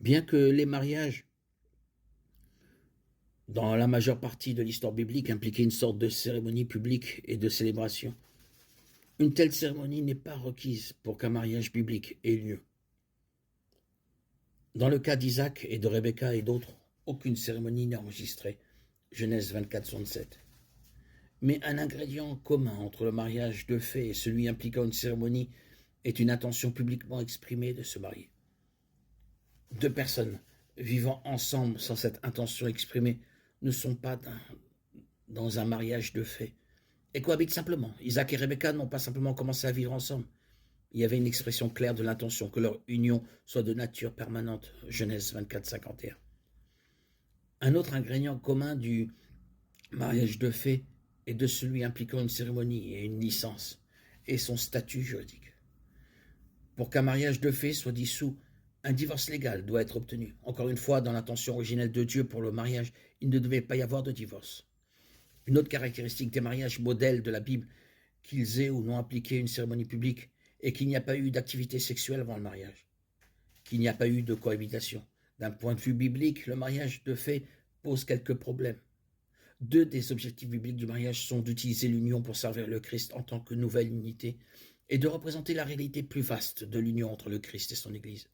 Bien que les mariages, dans la majeure partie de l'histoire biblique, impliquaient une sorte de cérémonie publique et de célébration, une telle cérémonie n'est pas requise pour qu'un mariage biblique ait lieu. Dans le cas d'Isaac et de Rebecca et d'autres, aucune cérémonie n'est enregistrée. Genèse 24, 67. Mais un ingrédient commun entre le mariage de fait et celui impliquant une cérémonie est une intention publiquement exprimée de se marier. Deux personnes vivant ensemble sans cette intention exprimée ne sont pas dans un mariage de fait et cohabitent simplement. Isaac et Rebecca n'ont pas simplement commencé à vivre ensemble. Il y avait une expression claire de l'intention que leur union soit de nature permanente. Genèse 24, 51. Un autre ingrédient commun du mariage de fait est de celui impliquant une cérémonie et une licence et son statut juridique. Pour qu'un mariage de fait soit dissous, un divorce légal doit être obtenu. Encore une fois, dans l'intention originelle de Dieu pour le mariage, il ne devait pas y avoir de divorce. Une autre caractéristique des mariages modèles de la Bible, qu'ils aient ou non appliqué une cérémonie publique, est qu'il n'y a pas eu d'activité sexuelle avant le mariage, qu'il n'y a pas eu de cohabitation. D'un point de vue biblique, le mariage de fait pose quelques problèmes. Deux des objectifs bibliques du mariage sont d'utiliser l'union pour servir le Christ en tant que nouvelle unité et de représenter la réalité plus vaste de l'union entre le Christ et son Église.